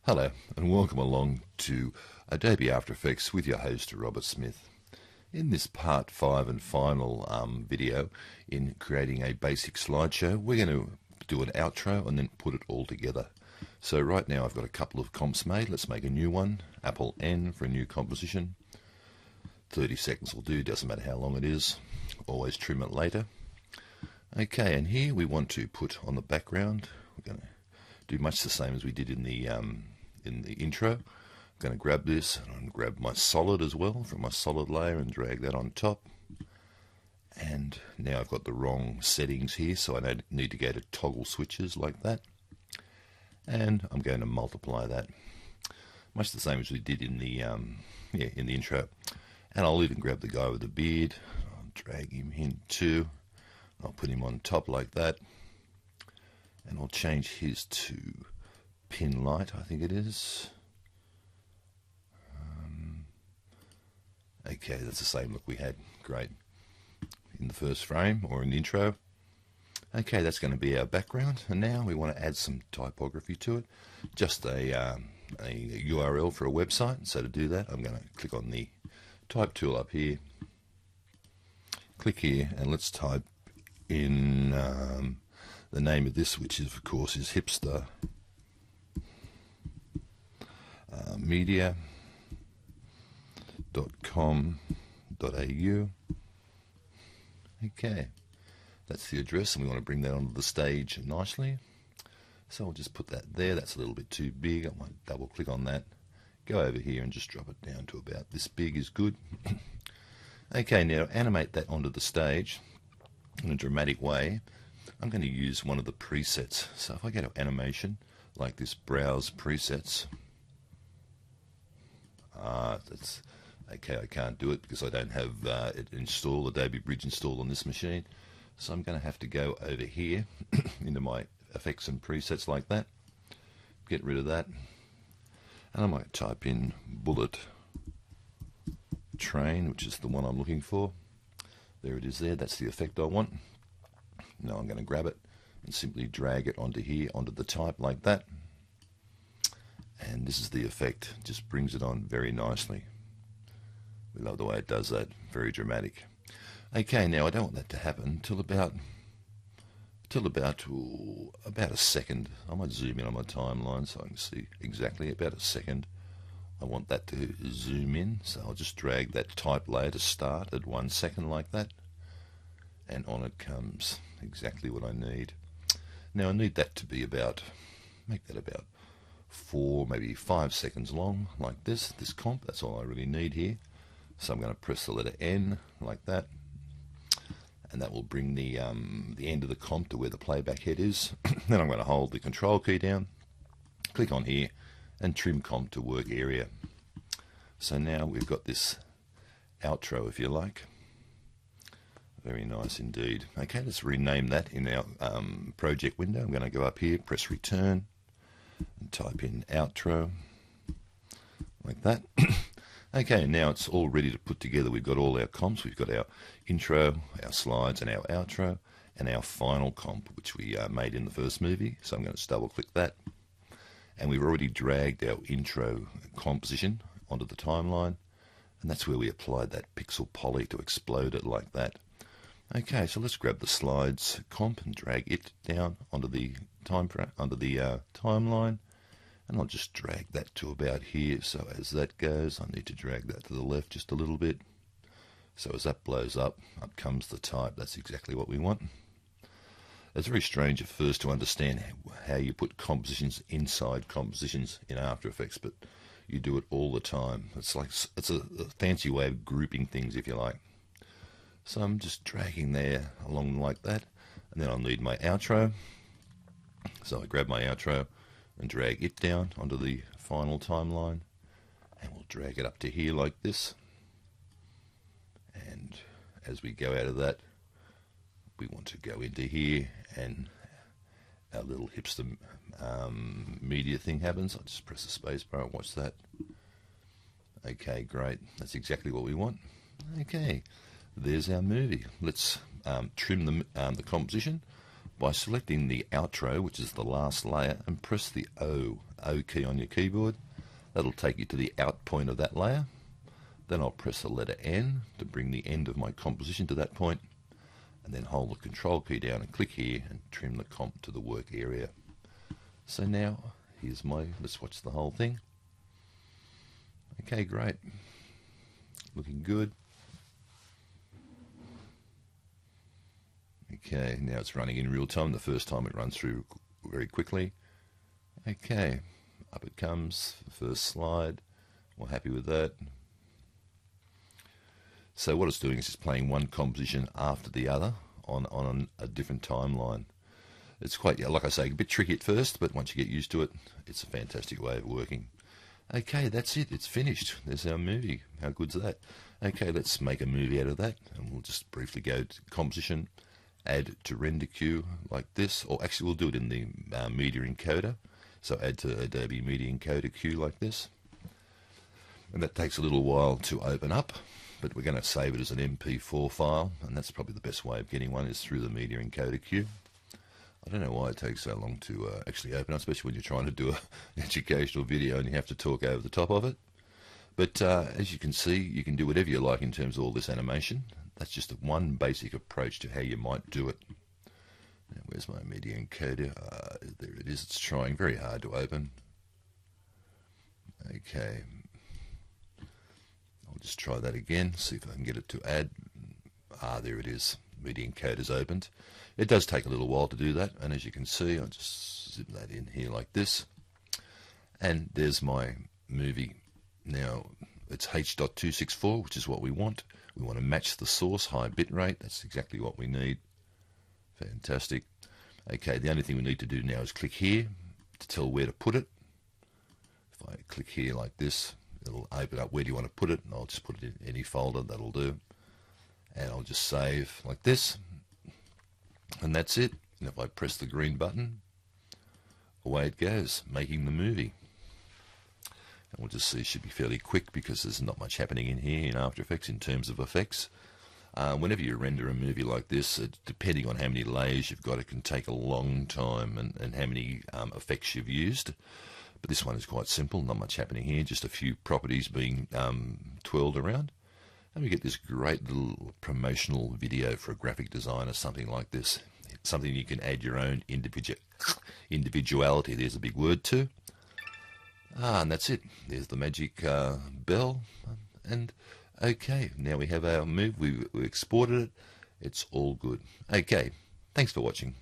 Hello and welcome along to Adobe After Effects with your host Robert Smith. In this part 5 and final video in creating a basic slideshow, we're going to do an outro and then put it all together. So right now I've got a couple of comps made. Let's make a new one. Apple N for a new composition. 30 seconds will do, doesn't matter how long it is. Always trim it later. Okay, and here we want to put on the background, we're going to do much the same as we did in the intro. I'm going to grab this and I'm going to grab my solid as well from my solid layer and drag that on top. And now I've got the wrong settings here, so I need to go to toggle switches like that. And I'm going to multiply that, much the same as we did in the intro. And I'll even grab the guy with the beard. I'll drag him in too. I'll put him on top like that. And I'll change his to pin light, I think it is. Okay, that's the same look we had. Great. In the first frame or in the intro. Okay, that's going to be our background. And now we want to add some typography to it. Just a URL for a website. So to do that, I'm going to click on the type tool up here. Click here and let's type in the name of this, which is, of course, is hipster media.com.au. Okay, that's the address, and we want to bring that onto the stage nicely. So I'll just put that there. That's a little bit too big. I might double click on that, go over here and just drop it down to about this big is good. Okay, now animate that onto the stage in a dramatic way. I'm going to use one of the presets. So if I go to animation, like this, browse presets. That's okay. I can't do it because I don't have it installed, Adobe Bridge installed on this machine. So I'm going to have to go over here into my effects and presets like that. Get rid of that, and I might type in bullet train, which is the one I'm looking for. There it is there. That's the effect I want. Now I'm going to grab it and simply drag it onto here, onto the type like that. And this is the effect. Just brings it on very nicely. We love the way it does that. Very dramatic. Okay, now I don't want that to happen till about a second. I might zoom in on my timeline so I can see exactly about a second. I want that to zoom in, so I'll just drag that type layer to start at 1 second like that. And on it comes exactly what I need. Now I need that to be make that about 4, maybe 5 seconds long, like this comp. That's all I really need here. So I'm going to press the letter N like that, and that will bring the end of the comp to where the playback head is. Then I'm going to hold the control key down, click on here, and trim comp to work area. So now we've got this outro, if you like. Very nice indeed. Okay, let's rename that in our project window. I'm going to go up here, press return, and type in outro, like that. Okay, now it's all ready to put together. We've got all our comps. We've got our intro, our slides, and our outro, and our final comp, which we made in the first movie. So I'm going to just double click that. And we've already dragged our intro composition onto the timeline. And that's where we applied that pixel poly to explode it like that. Okay, so let's grab the slides comp and drag it down onto the timeline, and I'll just drag that to about here. So as that goes, I need to drag that to the left just a little bit. So as that blows up, up comes the type. That's exactly what we want. It's very strange at first to understand how you put compositions inside compositions in After Effects, but you do it all the time. It's a fancy way of grouping things, if you like. So I'm just dragging there along like that, and then I'll need my outro. So I grab my outro and drag it down onto the final timeline, and we'll drag it up to here like this. And as we go out of that, we want to go into here, and our little hipster media thing happens. I'll just press the space bar and watch that. Okay, great. That's exactly what we want. Okay. There's our movie. Let's trim the composition by selecting the outro, which is the last layer, and press the O key on your keyboard. That'll take you to the out point of that layer. Then I'll press the letter N to bring the end of my composition to that point, and then hold the control key down and click here and trim the comp to the work area. So now here's let's watch the whole thing. Okay, great. Looking good. Okay, now it's running in real time. The first time it runs through very quickly. Okay, up it comes, first slide. We're happy with that. So what it's doing is it's playing one composition after the other on a different timeline. It's quite, like I say, a bit tricky at first, but once you get used to it, it's a fantastic way of working. Okay, that's it. It's finished. There's our movie. How good's that? Okay, let's make a movie out of that, and we'll just briefly go to composition, add to render queue like this, or actually we'll do it in the media encoder. So add to Adobe Media Encoder queue like this. And that takes a little while to open up, but we're going to save it as an MP4 file, and that's probably the best way of getting one is through the Media Encoder queue. I don't know why it takes so long to actually open up, especially when you're trying to do an educational video and you have to talk over the top of it. But as you can see, you can do whatever you like in terms of all this animation. That's just one basic approach to how you might do it. Now, where's my Media Encoder? There it is. It's trying very hard to open. Okay. I'll just try that again, see if I can get it to add. There it is. Media Encoder's opened. It does take a little while to do that, and as you can see, I'll just zip that in here like this. And there's my movie. Now, it's H.264, which is what we want. We want to match the source, high bitrate. That's exactly what we need. Fantastic. Okay, the only thing we need to do now is click here to tell where to put it. If I click here like this, it'll open up where do you want to put it, and I'll just put it in any folder, that'll do. And I'll just save like this. And that's it. And if I press the green button, away it goes, making the movie. And we'll just see, it should be fairly quick because there's not much happening in here in After Effects in terms of effects. Whenever you render a movie like this, depending on how many layers you've got, it can take a long time and how many effects you've used. But this one is quite simple, not much happening here, just a few properties being twirled around. And we get this great little promotional video for a graphic designer, something like this. It's something you can add your own individuality, there's a big word too. And that's it. There's the magic bell. And okay, now we have our move. We exported it. It's all good. Okay, thanks for watching.